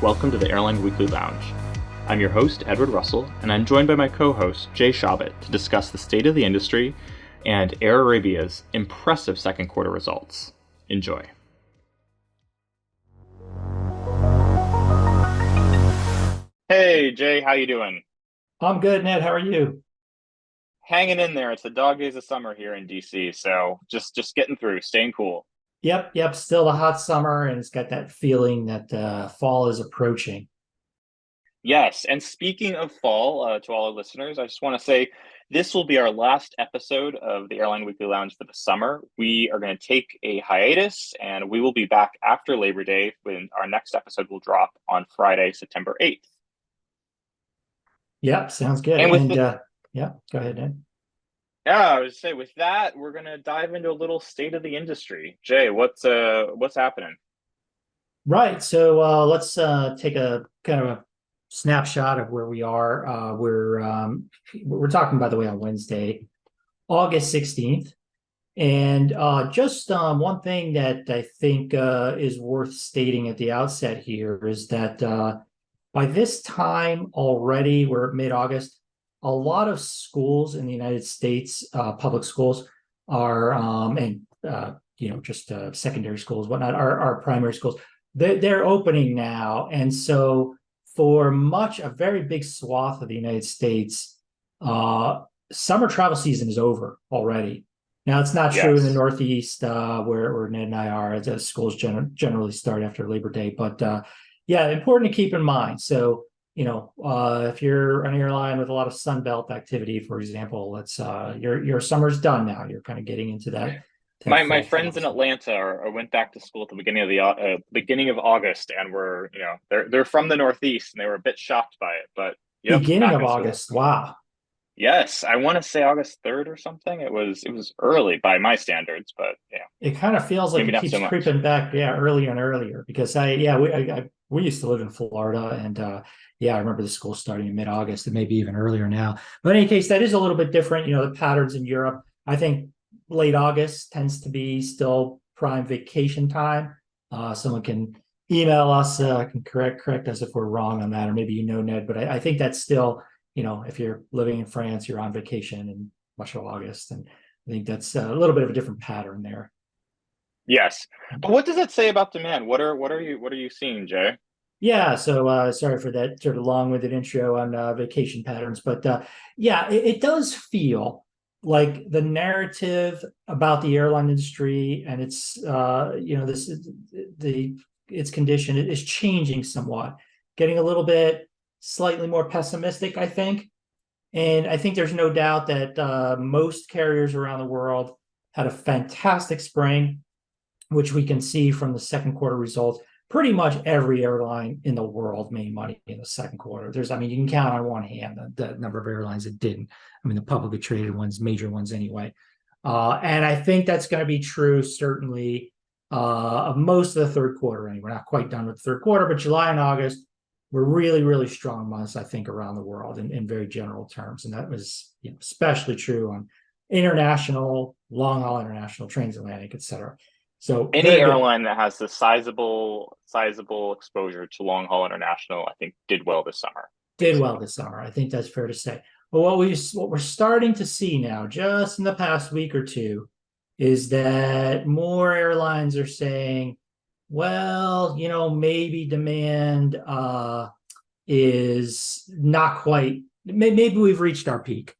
Welcome to the Airline Weekly Lounge. I'm your host, Edward Russell, and I'm joined by my co-host, Jay Shabat, to discuss the state of the industry and Air Arabia's impressive second quarter results. Enjoy. Hey, Jay, how you doing? I'm good, Ned. How are you? Hanging in there. It's the dog days of summer here in DC, so just getting through, staying cool. Yep. Still a hot summer, and it's got that feeling that fall is approaching. Yes, and speaking of fall, to all our listeners, I just want to say this will be our last episode of the Airline Weekly Lounge for the summer. We are going to take a hiatus, and we will be back after Labor Day when our next episode will drop on Friday, September 8th. Yep, sounds good. And with And the, yeah, go ahead, Ned. yeah, I would say with that, we're going to dive into a little state of the industry. Jay, what's happening? Right. So let's take a kind of a snapshot of where we are. We're talking, by the way, on Wednesday, August 16th. And just one thing that I think is worth stating at the outset here is that by this time already, we're mid-August, a lot of schools in the United States, public schools, are and just secondary schools, whatnot, are primary schools. They're opening now, and so for a very big swath of the United States, uh, summer travel season is over already. Now, it's not true in the Yes. Northeast, where Ned and I are. The schools generally start after Labor Day, but yeah, important to keep in mind. So, if you're an airline with a lot of Sunbelt activity, for example, let's your summer's done now. You're kind of getting into that My fall friends travel in season. Atlanta went back to school at the beginning of the beginning of August, and were they're from the Northeast, and they were a bit shocked by it. But yep, Beginning back of in school. August. Wow. Yes, I want to say August 3rd or something. It was early by my standards, but yeah, It kind of feels like maybe it not keeps so much. creeping back, yeah, earlier and earlier. Because we used to live in Florida, and yeah, I remember the school starting in mid-August and maybe even earlier now. But in any case, that is a little bit different. The patterns in Europe. I think late August tends to be still prime vacation time. Someone can email us, can correct us if we're wrong on that, or maybe Ned. But I think that's still, if you're living in France, you're on vacation in much of August, and I think that's a little bit of a different pattern there. Yes, but what does that say about demand? What are you seeing, Jay? Yeah, so sorry for that sort of long-winded intro on vacation patterns, but yeah, it does feel like the narrative about the airline industry and its this the its condition is changing somewhat, getting a little bit slightly more pessimistic, I think. And I think there's no doubt that most carriers around the world had a fantastic spring, which we can see from the second quarter results. Pretty much every airline in the world made money in the second quarter. You can count on one hand the number of airlines that didn't. I mean, the publicly traded ones, major ones anyway. And I think that's going to be true, certainly, of most of the third quarter. Anyway, we're not quite done with the third quarter, but July and August were really, really strong months, I think, around the world in very general terms. And that was especially true on international, long haul international, transatlantic, et cetera. So Any very good. airline that has the sizable exposure to long haul international, I think, did well this summer, Did well basically. this summer. I think that's fair to say. But what we're starting to see now, just in the past week or two, is that more airlines are saying, well, maybe demand is not quite. Maybe we've reached our peak.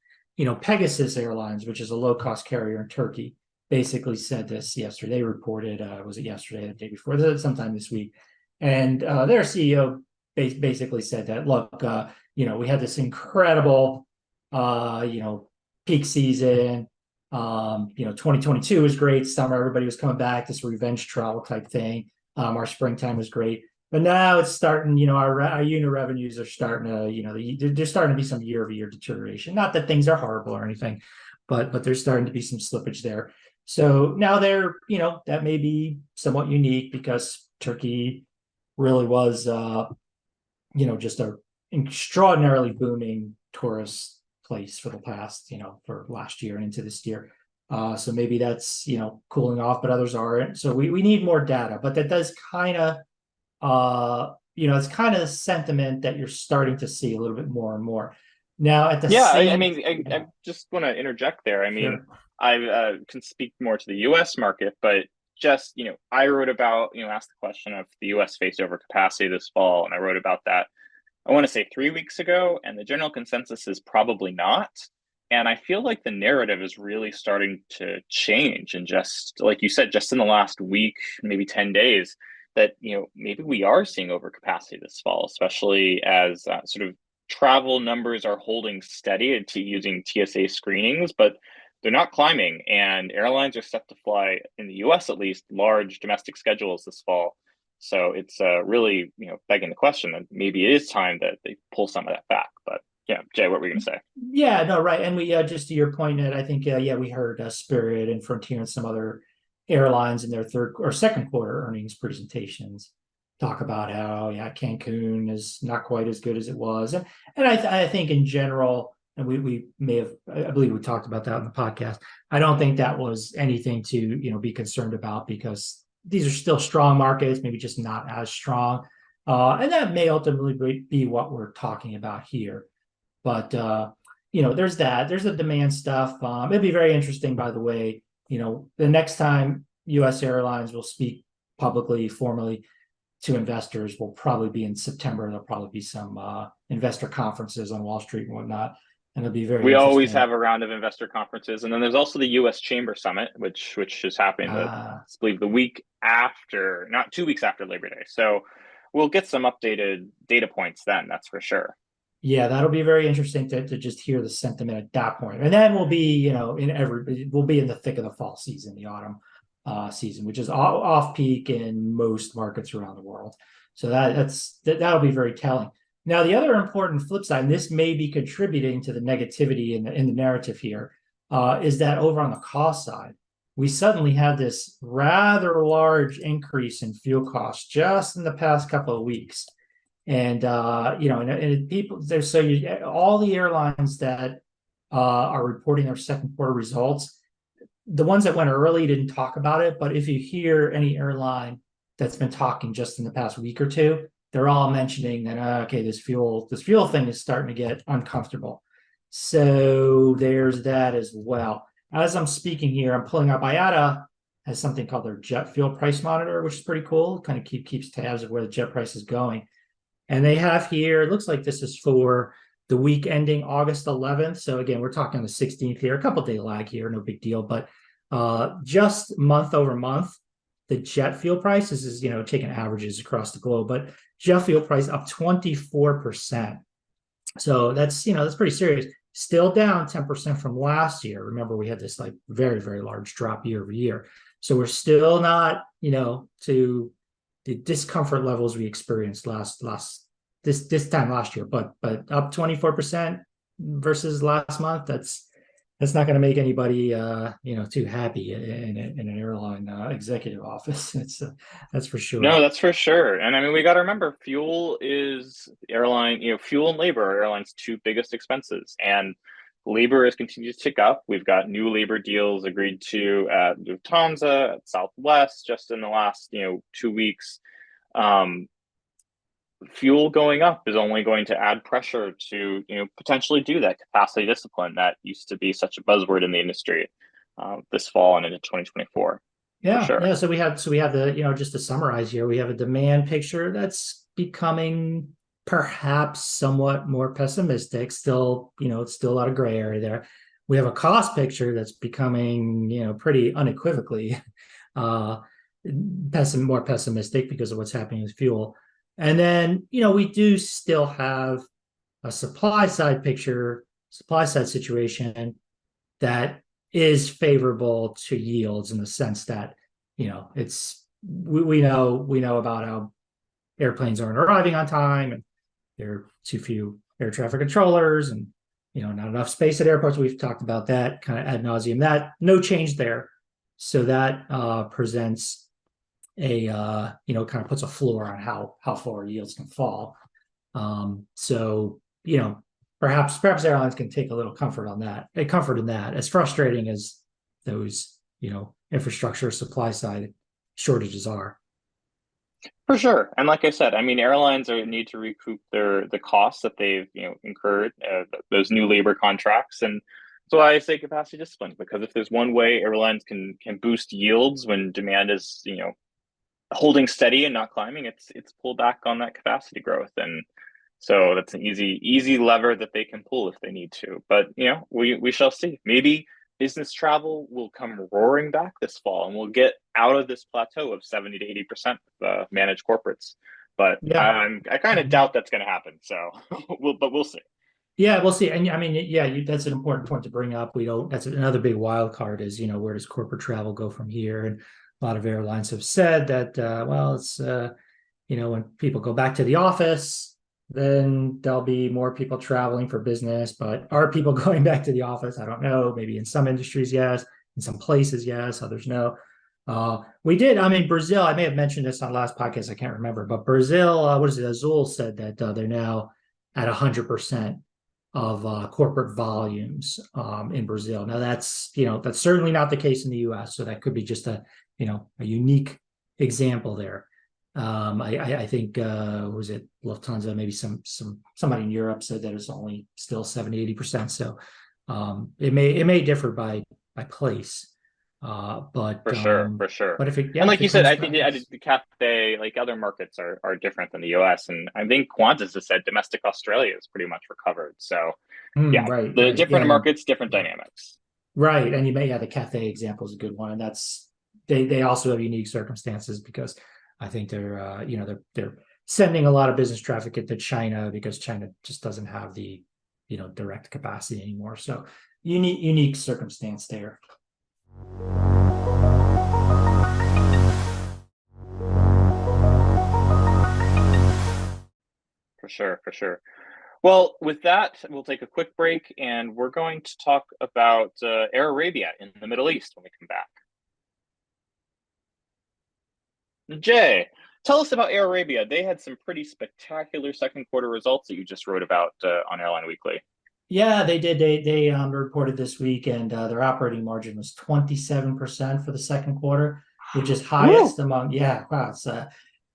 Pegasus Airlines, which is a low cost carrier in Turkey, basically said this yesterday. They reported, was it yesterday or the day before? Sometime this week, and their CEO basically said that, look, we had this incredible, peak season. 2022 was great. Summer, everybody was coming back. This revenge travel type thing. Our springtime was great. But now it's starting, our unit revenues are starting to, there's starting to be some year-over-year deterioration. Not that things are horrible or anything, but there's starting to be some slippage there. So now that may be somewhat unique because Turkey really was, just a extraordinarily booming tourist place for the past, for last year and into this year. So maybe that's, cooling off, but others aren't. So we need more data, but that does kind of it's kind of the sentiment that you're starting to see a little bit more and more. Now, at the Yeah, I same, mean, I just want to interject there. I mean, sure. I can speak more to the U.S. market, but just, I wrote about, asked the question of the U.S. faced overcapacity this fall, and I wrote about that, I want to say 3 weeks ago, and the general consensus is probably not. And I feel like the narrative is really starting to change. And just like you said, just in the last week, maybe 10 days, that, maybe we are seeing overcapacity this fall, especially as sort of travel numbers are holding steady to using TSA screenings, but they're not climbing. And airlines are set to fly, in the US at least, large domestic schedules this fall. So it's really, begging the question that maybe it is time that they pull some of that back. But yeah, Jay, what were you going to say? Yeah, no, right. And we just to your point, Ed, I think yeah, we heard Spirit and Frontier and some other airlines in their third or second quarter earnings presentations talk about how yeah, Cancun is not quite as good as it was, and I think in general, and we may have I believe we talked about that in the podcast. I don't think that was anything to be concerned about because these are still strong markets, maybe just not as strong, and that may ultimately be what we're talking about here. But there's that. There's the demand stuff. It'd be very interesting, by the way. The next time U.S. Airlines will speak publicly, formally to investors will probably be in September. There'll probably be some investor conferences on Wall Street and whatnot, and it'll be very We always interesting. have a round of investor conferences, and then there's also the U.S. Chamber Summit, which is happening I believe the week after, not 2 weeks after Labor Day. So we'll get some updated data points then. That's for sure. Yeah, that'll be very interesting to just hear the sentiment at that point. And then we'll be, we'll be in the thick of the fall season, the autumn season, which is off peak in most markets around the world. So that'll be very telling. Now, the other important flip side, and this may be contributing to the negativity in the narrative here, is that over on the cost side, we suddenly had this rather large increase in fuel costs just in the past couple of weeks. And and people there's all the airlines that are reporting their second quarter results, the ones that went early didn't talk about it, but if you hear any airline that's been talking just in the past week or two, they're all mentioning that okay, this fuel thing is starting to get uncomfortable. So there's that as well. As I'm speaking here, I'm pulling up IATA has something called their jet fuel price monitor, which is pretty cool. Kind of keeps tabs of where the jet price is going. And they have here, it looks like this is for the week ending August 11th. So again, we're talking the 16th here, a couple day lag here, no big deal. But just month over month, the jet fuel price, this is, taking averages across the globe, but jet fuel price up 24%. So that's pretty serious. Still down 10% from last year. Remember, we had this like very, very large drop year over year. So we're still not, to the discomfort levels we experienced this time last year, but up 24% versus last month. That's not going to make anybody too happy in an airline executive office. That's for sure. No, that's for sure. And I mean, we got to remember, fuel is airline, fuel and labor are airlines' two biggest expenses, and labor has continued to tick up. We've got new labor deals agreed to at Lufthansa, at Southwest, just in the last 2 weeks. Fuel going up is only going to add pressure to potentially do that capacity discipline that used to be such a buzzword in the industry this fall and into 2024. For Yeah, sure. yeah. So we have the just to summarize here, we have a demand picture that's becoming perhaps somewhat more pessimistic. Still, it's still a lot of gray area there. We have a cost picture that's becoming, pretty unequivocally more pessimistic because of what's happening with fuel. And then, we do still have a supply side situation that is favorable to yields in the sense that it's we know about how airplanes aren't arriving on time and there are too few air traffic controllers and not enough space at airports. We've talked about that kind of ad nauseum. That no change there, so that presents a kind of puts a floor on how far yields can fall. So perhaps airlines can take a little comfort in that. As frustrating as those infrastructure supply side shortages are. For sure. And like I said, I mean, airlines need to recoup the costs that they've, incurred, those new labor contracts. And that's why I say capacity discipline, because if there's one way airlines can boost yields when demand is, holding steady and not climbing, it's pull back on that capacity growth. And so that's an easy lever that they can pull if they need to. But we shall see. Maybe business travel will come roaring back this fall, and we'll get out of this plateau of 70 to 80% managed corporates. But Yeah. I kind of doubt that's going to happen. So we'll see. Yeah, we'll see. And I mean, yeah, that's an important point to bring up. We don't, that's another big wild card is, where does corporate travel go from here? And a lot of airlines have said that, well, it's, when people go back to the office, then there'll be more people traveling for business. But are people going back to the office? I don't know. Maybe in some industries, yes. In some places, yes. Others, no. We did. I mean, Brazil, I may have mentioned this on last podcast. I can't remember. But Brazil, what is it? Azul said that they're now at 100% of corporate volumes in Brazil. Now that's certainly not the case in the U.S. So that could be just a unique example there. I think was it Lufthansa? Maybe somebody in Europe said that it's only still 70-80%. So it may differ by place. But For sure, for sure. but if it And yeah if like it you said, comes I back, think the Cathay, like other markets, are different than the U.S. And I think Qantas has said domestic Australia is pretty much recovered. So yeah, the right, yeah, different no, markets, different dynamics. right, and the Cathay example is a good one, and that's they also have unique circumstances because I think they're they're sending a lot of business traffic into China because China just doesn't have the direct capacity anymore. So unique circumstance there. For sure, for sure. Well, with that, we'll take a quick break, and we're going to talk about Air Arabia in the Middle East when we come back. Jay, tell us about Air Arabia. They had some pretty spectacular second quarter results that you just wrote about on Airline Weekly. Yeah, they did. They reported this week, and their operating margin was 27% for the second quarter, which is highest Woo! among. Yeah, wow, it's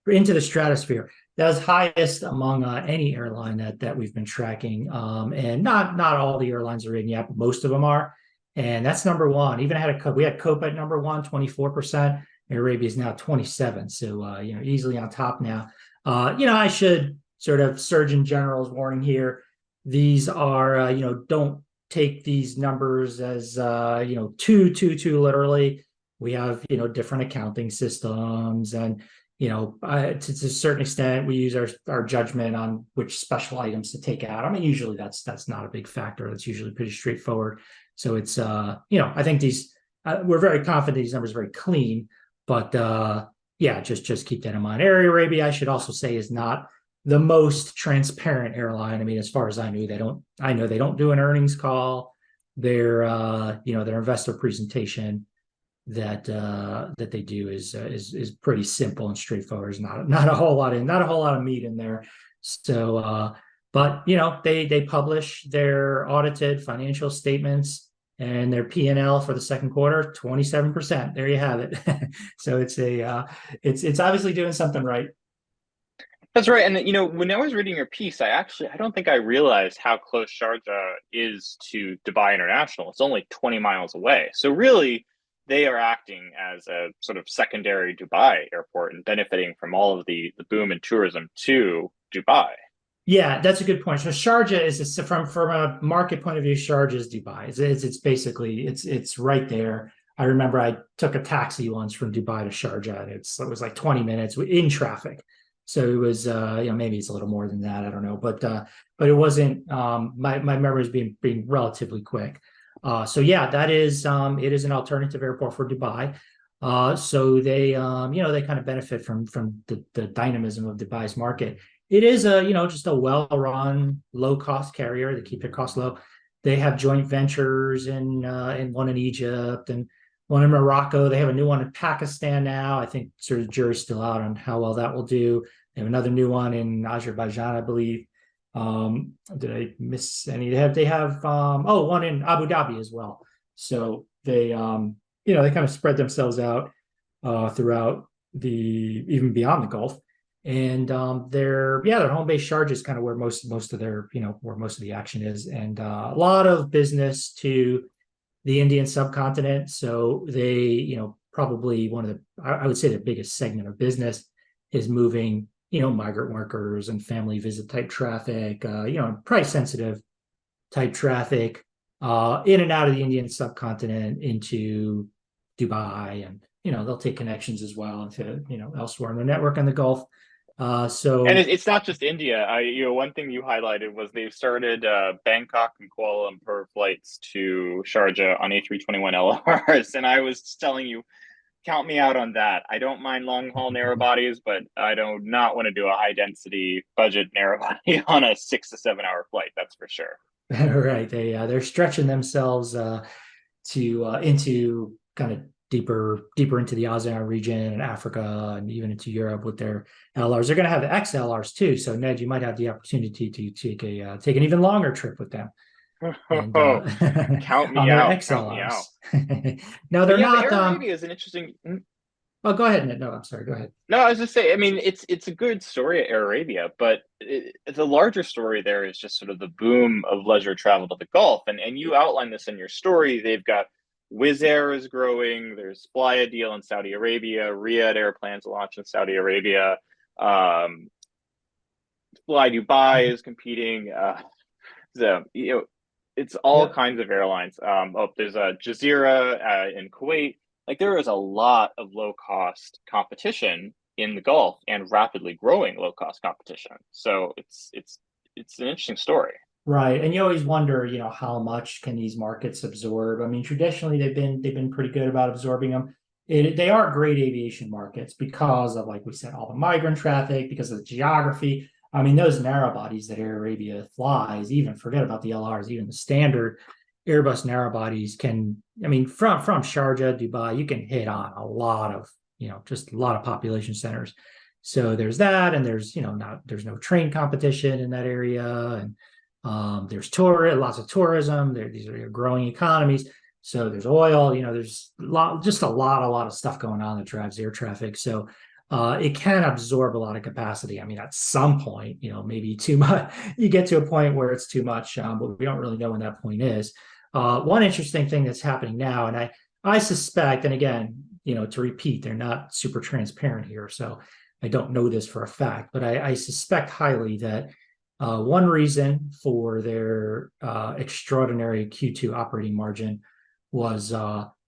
into the stratosphere. That was highest among any airline that we've been tracking, and not all the airlines are in yet, but most of them are, and that's number one. Even had we had Copa at number one, 24%. Air Arabia is now 27, so easily on top now. I should sort of Surgeon General's warning here. These are don't take these numbers as too literally. We have different accounting systems, and to a certain extent we use our judgment on which special items to take out. I mean, usually that's not a big factor. That's usually pretty straightforward. So it's I think these we're very confident these numbers are very clean, but yeah, just keep that in mind. Air Arabia, I should also say, is not the most transparent airline. I mean, as far as I know they don't do an earnings call. Their their investor presentation that they do is pretty simple and straightforward. There's not a whole lot of meat in there. So but they publish their audited financial statements and their P&L for the second quarter, 27%. There you have it. So it's obviously doing something right. That's right. And when I was reading your piece, I don't think I realized how close Sharjah is to Dubai International. It's only 20 miles away. So really, they are acting as a sort of secondary Dubai airport and benefiting from all of the boom in tourism to Dubai. Yeah, that's a good point. So Sharjah is from a market point of view, Sharjah is Dubai. It's basically it's right there. I remember I took a taxi once from Dubai to Sharjah, and it was like 20 minutes in traffic. So it was maybe it's a little more than that. I don't know, but it wasn't. My memory is being relatively quick. So yeah, that is it is an alternative airport for Dubai. So they they kind of benefit from the dynamism of Dubai's market. It is just a well-run, low-cost carrier. They keep their costs low. They have joint ventures in one in Egypt and one in Morocco. They have a new one in Pakistan now. I think sort of jury's still out on how well that will do. They have another new one in Azerbaijan, I believe. Did I miss any? They have one in Abu Dhabi as well. So they they kind of spread themselves out throughout even beyond the Gulf. And their home base Sharjah is kind of where most of their where most of the action is, and a lot of business to the Indian subcontinent. So they, probably one of I would say the biggest segment of business is moving, migrant workers and family visit type traffic, price sensitive type traffic, in and out of the Indian subcontinent into Dubai, and they'll take connections as well into elsewhere in the network in the Gulf. And So it's not just India. One thing you highlighted was they've started Bangkok and Kuala Lumpur flights to Sharjah on A321 LRs, and I was telling you, count me out on that. I don't mind long haul narrow bodies, but I do not want to do a high density budget narrow body on a 6 to 7 hour flight. That's for sure. right, they're stretching themselves to into kind of deeper into the ASEAN region and Africa and even into Europe with their LRs. They're going to have the XLRs too. So Ned, you might have the opportunity to take an even longer trip with them. And Count on me their out. Count me out. XLRs. No, But they're yeah, but not. Air Arabia is an interesting. Oh, go ahead, Ned. No, I'm sorry. Go ahead. No, I was just saying. I mean, it's a good story at Air Arabia, but the larger story there is just sort of the boom of leisure travel to the Gulf, and you outline this in your story. They've got Wizz Air is growing. There's Fly a deal in Saudi Arabia. Riyadh Air plans to launch in Saudi Arabia. Um, Fly Dubai is competing. So it's all Yep. kinds of airlines. There's a Jazeera in Kuwait. Like there is a lot of low cost competition in the Gulf and rapidly growing low cost competition. So it's an interesting story. Right. And you always wonder, how much can these markets absorb? I mean, traditionally they've been pretty good about absorbing them. They are great aviation markets because of, like we said, all the migrant traffic, because of the geography. I mean, those narrow bodies that Air Arabia flies, even forget about the LRs, even the standard Airbus narrow bodies can, I mean, from Sharjah, Dubai, you can hit on a lot of, just a lot of population centers. So there's that, and there's no train competition in that area, and there's lots of tourism. These are growing economies. So there's oil. There's a lot of stuff going on that drives air traffic. So it can absorb a lot of capacity. I mean, at some point, maybe too much. You get to a point where it's too much, but we don't really know when that point is. One interesting thing that's happening now, and I suspect, and again, to repeat, they're not super transparent here, so I don't know this for a fact, but I suspect highly that one reason for their extraordinary Q2 operating margin was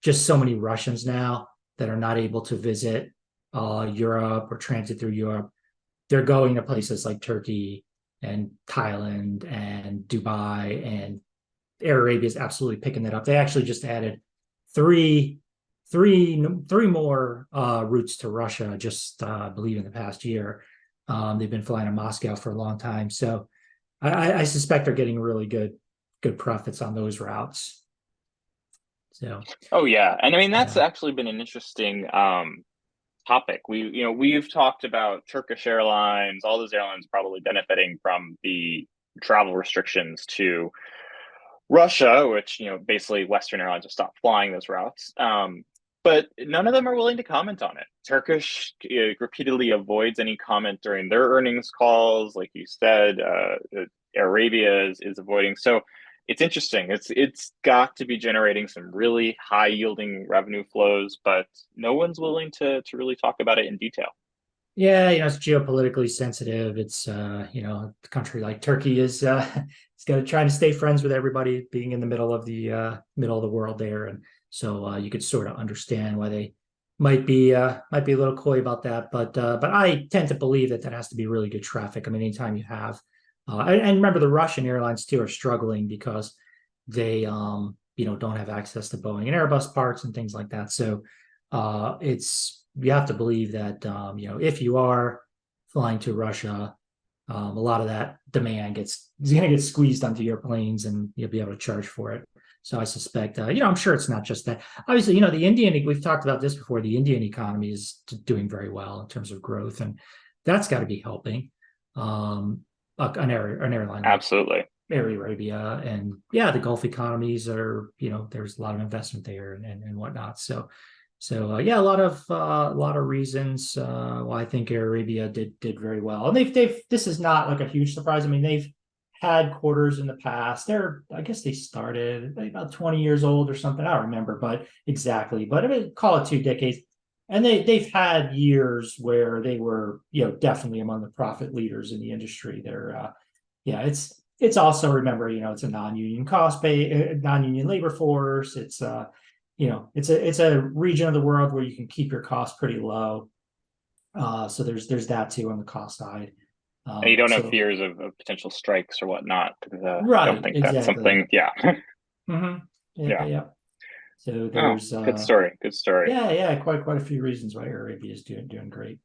just so many Russians now that are not able to visit Europe or transit through Europe. They're going to places like Turkey and Thailand and Dubai, and Air Arabia is absolutely picking that up. They actually just added three more routes to Russia, just I believe in the past year. They've been flying to Moscow for a long time, so I suspect they're getting really good profits on those routes. So, Oh yeah, and I mean that's yeah, actually been an interesting topic. We've talked about Turkish Airlines, all those airlines probably benefiting from the travel restrictions to Russia, which basically Western airlines have stopped flying those routes. But none of them are willing to comment on it. Turkish repeatedly avoids any comment during their earnings calls, like you said. Air Arabia is avoiding. So it's interesting. It's got to be generating some really high yielding revenue flows, but no one's willing to really talk about it in detail. yeah, it's geopolitically sensitive. It's a country like Turkey is it's got to try to stay friends with everybody, being in the middle of the world there, and so you could sort of understand why they might be a little coy about that. But I tend to believe that has to be really good traffic. I mean, anytime you have, and remember the Russian airlines too are struggling because they don't have access to Boeing and Airbus parts and things like that. So it's you have to believe that if you are flying to Russia, a lot of that demand is going to get squeezed onto your planes, and you'll be able to charge for it. So I suspect, I'm sure it's not just that. Obviously, the Indian, we've talked about this before, the Indian economy is doing very well in terms of growth, and that's got to be helping an airline like Absolutely. Air Arabia. And yeah, the Gulf economies are, there's a lot of investment there and whatnot. So So yeah, a lot of reasons why I think Air Arabia did very well. And they've this is not like a huge surprise. I mean, they've had quarters in the past. I guess they started about 20 years old or something. I don't remember, but exactly. But I mean, call it 2 decades. And they've had years where they were, definitely among the profit leaders in the industry. Yeah, it's also, remember, it's a non-union non-union labor force. It's a region of the world where you can keep your costs pretty low. So there's that too on the cost side. And you don't have So fears of potential strikes or whatnot, because I don't right, think that's exactly. something. Yeah, Yeah, yeah. yeah. So Oh, there's good story. Good story. yeah, quite a few reasons why Air Arabia is doing great.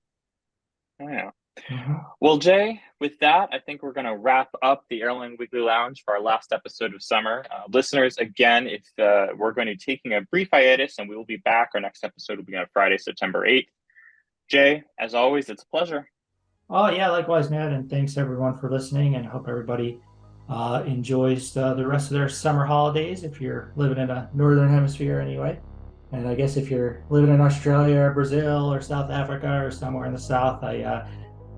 Yeah. Hmm. Well, Jay, with that, I think we're going to wrap up the Airline Weekly Lounge for our last episode of summer. Listeners, again, if we're going to be taking a brief hiatus, and we will be back. Our next episode will be on Friday, September 8th. Jay, as always, it's a pleasure. Oh yeah, likewise, Ned, and thanks everyone for listening, and hope everybody enjoys the rest of their summer holidays if you're living in a northern hemisphere anyway. And I guess if you're living in Australia or Brazil or South Africa or somewhere in the South, I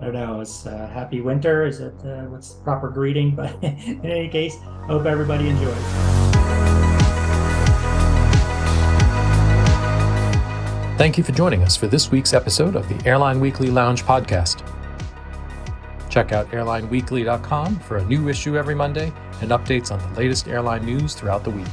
don't know, it's happy winter. Is it what's the proper greeting? But in any case, hope everybody enjoys. Thank you for joining us for this week's episode of the Airline Weekly Lounge podcast. Check out airlineweekly.com for a new issue every Monday and updates on the latest airline news throughout the week.